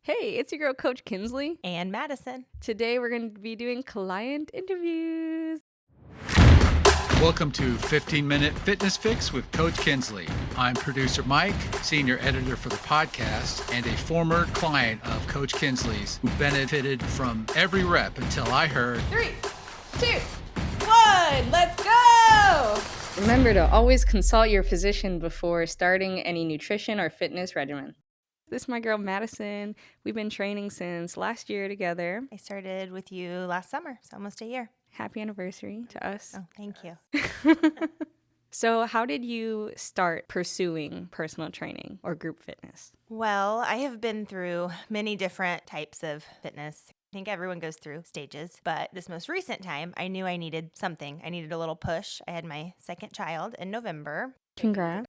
Hey, it's your girl, Coach Kinsley. And Madison. Today we're going to be doing client interviews. Welcome to 15-Minute Fitness Fix with Coach Kinsley. I'm producer Mike, senior editor for the podcast, and a former client of Coach Kinsley's who benefited from every rep until I heard 3, 2, 1, let's go! Remember to always consult your physician before starting any nutrition or fitness regimen. This is my girl, Madison. We've been training since last year together. I started with you last summer, so almost a year. Happy anniversary to us. Oh, thank you. So how did you start pursuing personal training or group fitness? Well, I have been through many different types of fitness. I think everyone goes through stages, but this most recent time, I knew I needed something. I needed a little push. I had my second child in November. Congrats.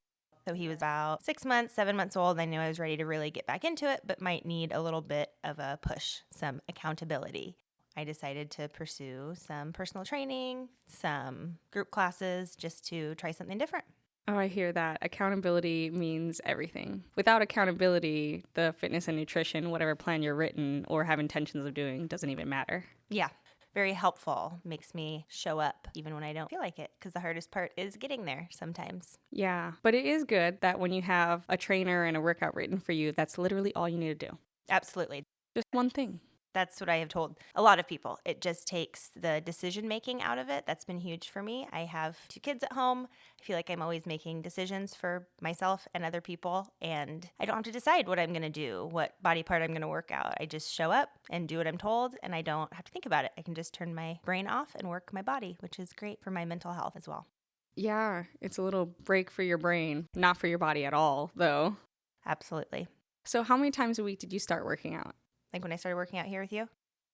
So he was about 6 months, 7 months old. I knew I was ready to really get back into it, but might need a little bit of a push, some accountability. I decided to pursue some personal training, some group classes, just to try something different. Oh, I hear that. Accountability means everything. Without accountability, the fitness and nutrition, whatever plan you're written or have intentions of doing, doesn't even matter. Yeah, very helpful. Makes me show up even when I don't feel like it, because the hardest part is getting there sometimes. Yeah, but it is good that when you have a trainer and a workout written for you, that's literally all you need to do. Absolutely. Just one thing. That's what I have told a lot of people. It just takes the decision making out of it. That's been huge for me. I have 2 kids at home. I feel like I'm always making decisions for myself and other people, and I don't have to decide what I'm going to do, what body part I'm going to work out. I just show up and do what I'm told, and I don't have to think about it. I can just turn my brain off and work my body, which is great for my mental health as well. Yeah, it's a little break for your brain, not for your body at all, though. Absolutely. So how many times a week did you start working out? Like when I started working out here with you?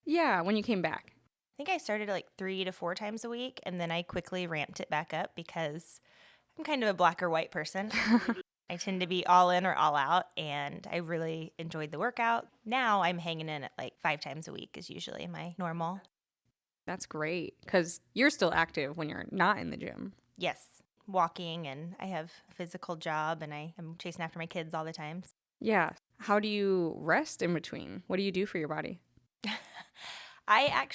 Yeah, when you came back. I think I started like 3 to 4 times a week, and then I quickly ramped it back up because I'm kind of a black or white person. I tend to be all in or all out, and I really enjoyed the workout. Now I'm hanging in at like 5 times a week is usually my normal. That's great, because you're still active when you're not in the gym. Yes, walking, and I have a physical job, and I am chasing after my kids all the time. Yeah. How do you rest in between? What do you do for your body? I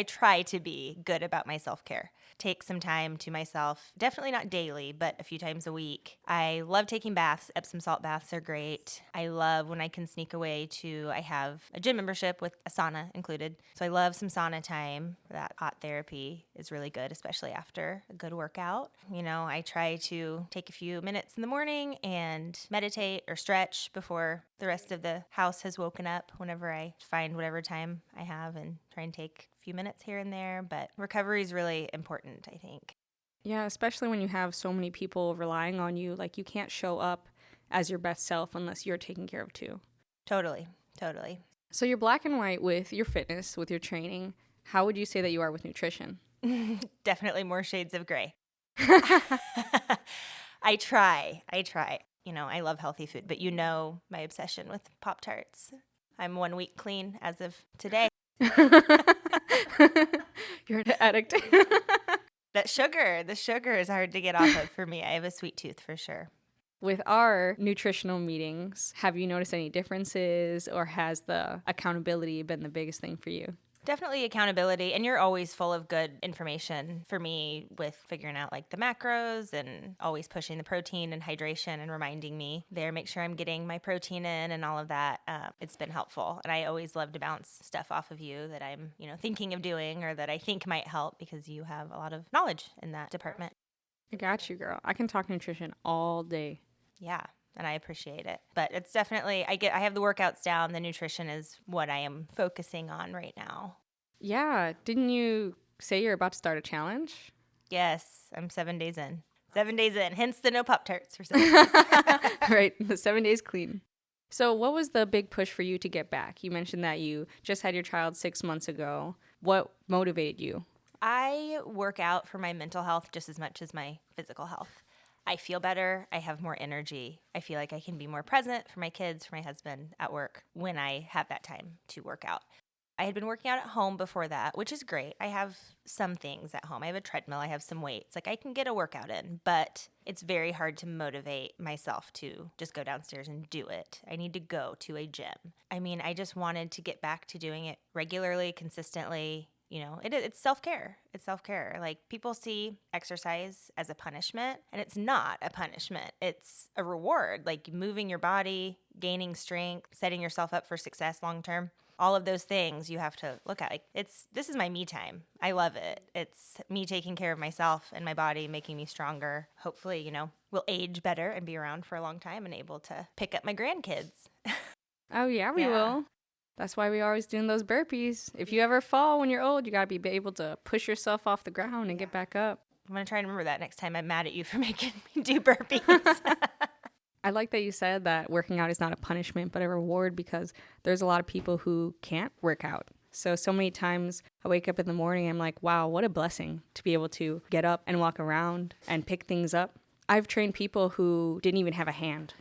try to be good about my self-care. Take some time to myself, definitely not daily, but a few times a week. I love taking baths. Epsom salt baths are great. I love when I can sneak away I have a gym membership with a sauna included. So I love some sauna time. That hot therapy is really good, especially after a good workout. I try to take a few minutes in the morning and meditate or stretch before the rest of the house has woken up, whenever I find whatever time I have, and try and take a few minutes here and there. But recovery is really important, I think. Yeah, especially when you have so many people relying on you. Like, you can't show up as your best self unless you're taken care of too. Totally. So you're black and white with your fitness, with your training. How would you say that you are with nutrition? Definitely more shades of gray. I try. I love healthy food, but my obsession with Pop-Tarts. I'm 1 week clean as of today. You're an addict. The sugar is hard to get off of for me. I have a sweet tooth for sure. With our nutritional meetings, have you noticed any differences, or has the accountability been the biggest thing for you? Definitely accountability, and you're always full of good information for me with figuring out like the macros, and always pushing the protein and hydration and reminding me there, make sure I'm getting my protein in and all of that. It's been helpful, and I always love to bounce stuff off of you that I'm thinking of doing, or that I think might help, because you have a lot of knowledge in that department. I got you, girl. I can talk nutrition all day. Yeah. And I appreciate it. But it's definitely, I have the workouts down. The nutrition is what I am focusing on right now. Yeah. Didn't you say you're about to start a challenge? Yes. I'm 7 days in. 7 days in. Hence the no Pop-Tarts for 7 days. Right. The 7 days clean. So what was the big push for you to get back? You mentioned that you just had your child 6 months ago. What motivated you? I work out for my mental health just as much as my physical health. I feel better. I have more energy. I feel like I can be more present for my kids, for my husband at work when I have that time to work out. I had been working out at home before that, which is great. I have some things at home. I have a treadmill. I have some weights. Like I can get a workout in, but it's very hard to motivate myself to just go downstairs and do it. I need to go to a gym. I mean, I just wanted to get back to doing it regularly, consistently. It's self-care. It's self-care. Like people see exercise as a punishment, and it's not a punishment. It's a reward, like moving your body, gaining strength, setting yourself up for success long-term. All of those things you have to look at. Like this is my me time. I love it. It's me taking care of myself and my body, making me stronger. Hopefully, we'll age better and be around for a long time and able to pick up my grandkids. Oh, yeah, we will. That's why we're always doing those burpees. If you ever fall when you're old, you got to be able to push yourself off the ground and get back up. I'm going to try and remember that next time I'm mad at you for making me do burpees. I like that you said that working out is not a punishment, but a reward, because there's a lot of people who can't work out. So many times I wake up in the morning, I'm like, wow, what a blessing to be able to get up and walk around and pick things up. I've trained people who didn't even have a hand,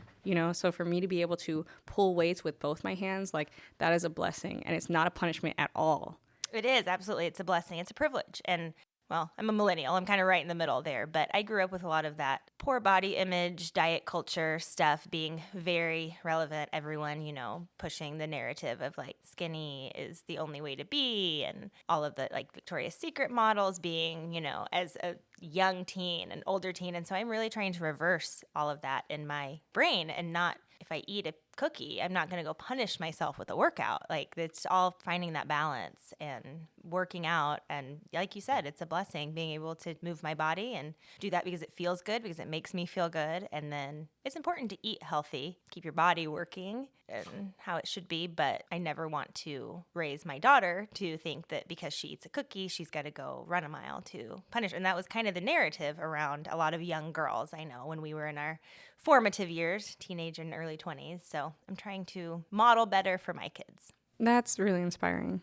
so for me to be able to pull weights with both my hands, like that is a blessing, and it's not a punishment at all. It is, absolutely. It's a blessing. It's a privilege. And well, I'm a millennial. I'm kind of right in the middle there, but I grew up with a lot of that poor body image, diet culture stuff being very relevant. Everyone, pushing the narrative of like skinny is the only way to be, and all of the like Victoria's Secret models being, as a young teen, an older teen. And so I'm really trying to reverse all of that in my brain, and not, if I eat a cookie, I'm not going to go punish myself with a workout. Like it's all finding that balance and working out. And like you said, it's a blessing being able to move my body and do that because it feels good, because it makes me feel good. And then it's important to eat healthy, keep your body working and how it should be. But I never want to raise my daughter to think that because she eats a cookie, she's got to go run a mile to punish her. And that was kind of the narrative around a lot of young girls I know when we were in our formative years, teenage and early 20s. So I'm trying to model better for my kids. That's really inspiring.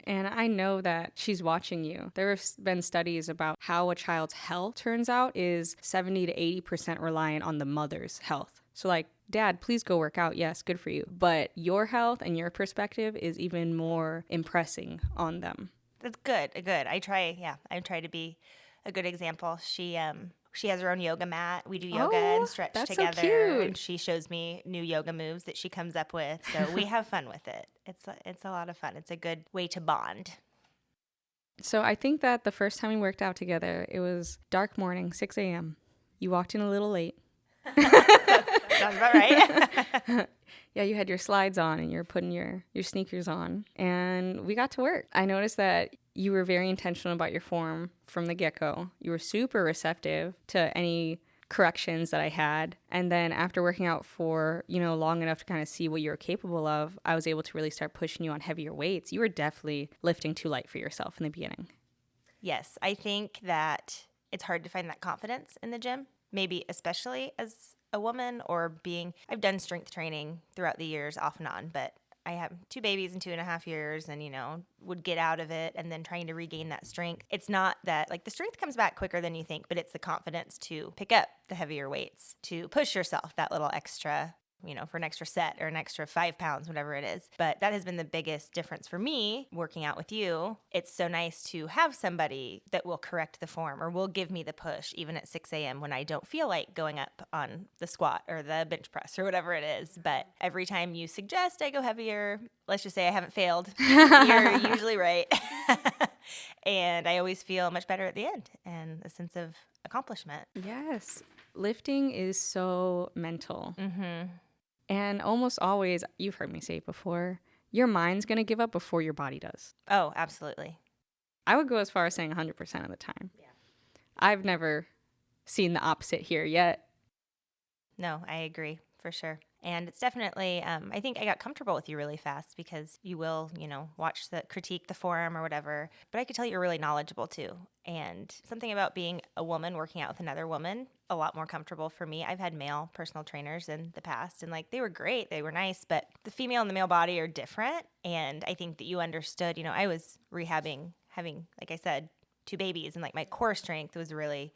And I know that she's watching you. There have been studies about how a child's health turns out is 70 to 80% reliant on the mother's health. So like, Dad, please go work out. Yes, good for you. But your health and your perspective is even more impressing on them. That's good. I try to be a good example. She has her own yoga mat. We do yoga and stretch together. So cute. And she shows me new yoga moves that she comes up with. So we have fun with it. It's a lot of fun. It's a good way to bond. So I think that the first time we worked out together, it was dark morning, 6 a.m. You walked in a little late. Sounds about right. Yeah, you had your slides on and you're putting your sneakers on. And we got to work. I noticed that you were very intentional about your form from the get-go. You were super receptive to any corrections that I had. And then after working out for, long enough to kind of see what you were capable of, I was able to really start pushing you on heavier weights. You were definitely lifting too light for yourself in the beginning. Yes, I think that it's hard to find that confidence in the gym, maybe especially as a woman, or I've done strength training throughout the years off and on, but I have 2 babies in 2.5 years and, would get out of it and then trying to regain that strength. It's not that, like, the strength comes back quicker than you think, but it's the confidence to pick up the heavier weights, to push yourself that little extra, for an extra set or an extra 5 pounds, whatever it is. But that has been the biggest difference for me working out with you. It's so nice to have somebody that will correct the form or will give me the push even at 6 a.m. when I don't feel like going up on the squat or the bench press or whatever it is. But every time you suggest I go heavier, let's just say I haven't failed. You're usually right. And I always feel much better at the end and a sense of accomplishment. Yes. Lifting is so mental. Mm-hmm. And almost always, you've heard me say it before, your mind's going to give up before your body does. Oh, absolutely. I would go as far as saying 100% of the time. Yeah. I've never seen the opposite here yet. No, I agree for sure. And it's definitely, I think I got comfortable with you really fast because you will, critique the form or whatever. But I could tell you're really knowledgeable too. And something about being a woman working out with another woman, a lot more comfortable for me. I've had male personal trainers in the past and they were great. They were nice, but the female and the male body are different. And I think that you understood, I was rehabbing, having, like I said, 2 babies, and my core strength was really,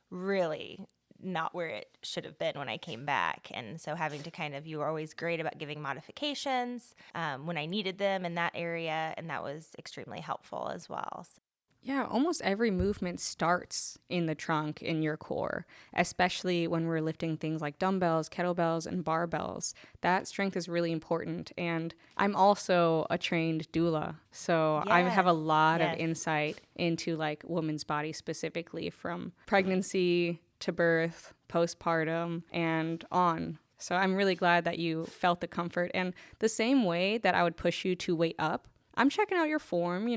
really not where it should have been when I came back. And so having to you were always great about giving modifications when I needed them in that area. And that was extremely helpful as well. So. Yeah, almost every movement starts in the trunk, in your core, especially when we're lifting things like dumbbells, kettlebells, and barbells. That strength is really important. And I'm also a trained doula, so I have a lot of insight into like women's body specifically, from pregnancy to birth, postpartum, and on. So I'm really glad that you felt the comfort. And the same way that I would push you to weight up, I'm checking out your form,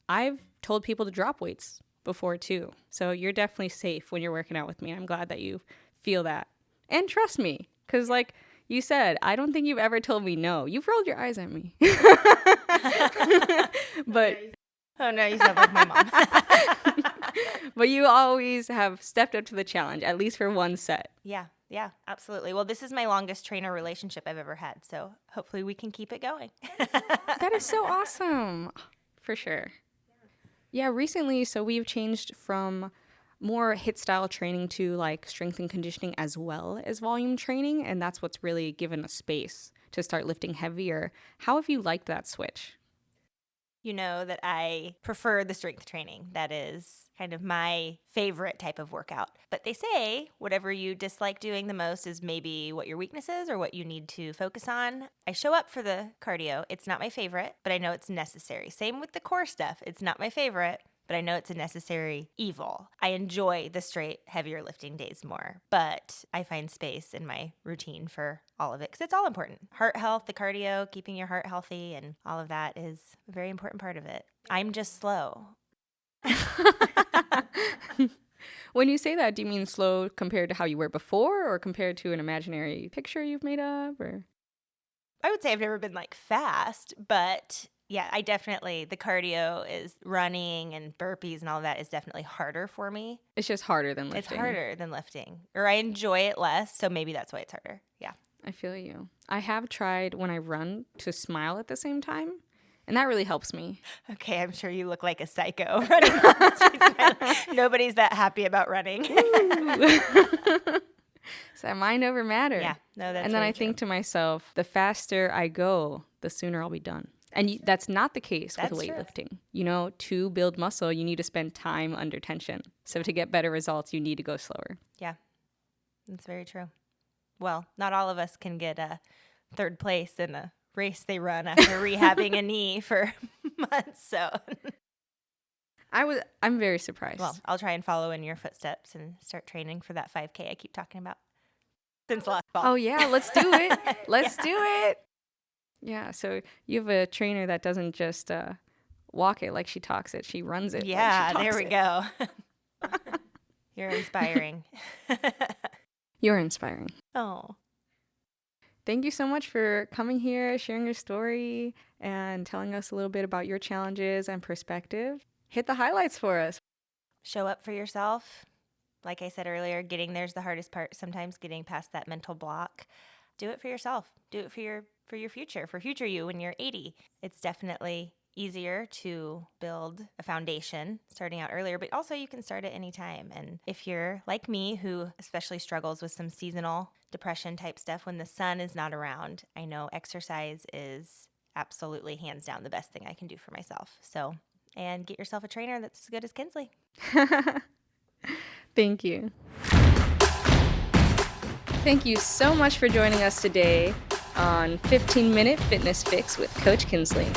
I've told people to drop weights before too. So you're definitely safe when you're working out with me. I'm glad that you feel that. And trust me, because like you said, I don't think you've ever told me no. You've rolled your eyes at me. But oh no, you sound like my mom. But you always have stepped up to the challenge, at least for one set. Yeah, absolutely. Well, this is my longest trainer relationship I've ever had. So hopefully we can keep it going. That is so awesome. For sure. Yeah, recently, so we've changed from more HIIT style training to like strength and conditioning as well as volume training. And that's what's really given us space to start lifting heavier. How have you liked that switch? You know that I prefer the strength training. That is kind of my favorite type of workout. But they say whatever you dislike doing the most is maybe what your weakness is or what you need to focus on. I show up for the cardio. It's not my favorite, but I know it's necessary. Same with the core stuff. It's not my favorite, but I know it's a necessary evil. I enjoy the straight, heavier lifting days more, but I find space in my routine for all of it because it's all important. Heart health, the cardio, keeping your heart healthy, and all of that is a very important part of it. I'm just slow. When you say that, do you mean slow compared to how you were before or compared to an imaginary picture you've made up? Or I would say I've never been like fast, but yeah, I definitely, the cardio is running and burpees and all of that is definitely harder for me. It's just harder than lifting. It's harder than lifting. Or I enjoy it less, so maybe that's why it's harder. Yeah. I feel you. I have tried when I run to smile at the same time, and that really helps me. Okay, I'm sure you look like a psycho running on the streets. Nobody's that happy about running. It's that mind over matter. Yeah, no, that's And then I true. think to myself, the faster I go, the sooner I'll be done. And that's not the case with That's true. weightlifting. To build muscle, you need to spend time under tension. So to get better results, you need to go slower. Yeah, that's very true. Well, not all of us can get a third place in a race they run after rehabbing a knee for months. So I'm very surprised. Well, I'll try and follow in your footsteps and start training for that 5K I keep talking about since last fall. Oh yeah, let's do it. Let's do it. Yeah, so you have a trainer that doesn't just walk it like she talks it. She runs it. Yeah, like she there we talks go. You're inspiring. You're inspiring. Oh. Thank you so much for coming here, sharing your story, and telling us a little bit about your challenges and perspective. Hit the highlights for us. Show up for yourself. Like I said earlier, getting there's the hardest part. Sometimes getting past that mental block. Do it for yourself. Do it for your future, for future you when you're 80. It's definitely easier to build a foundation starting out earlier, but also you can start at any time. And if you're like me, who especially struggles with some seasonal depression type stuff when the sun is not around, I know exercise is absolutely hands down the best thing I can do for myself. So, and get yourself a trainer that's as good as Kinsley. Thank you. Thank you so much for joining us today on 15-Minute Fitness Fix with Coach Kinsley.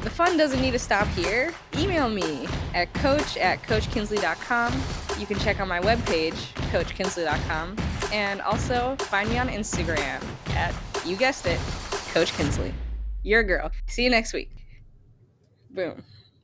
The fun doesn't need to stop here. Email me at coach@coachkinsley.com. You can check out my webpage, coachkinsley.com, and also find me on Instagram at, you guessed it, Coach Kinsley. Your girl. See you next week. Boom.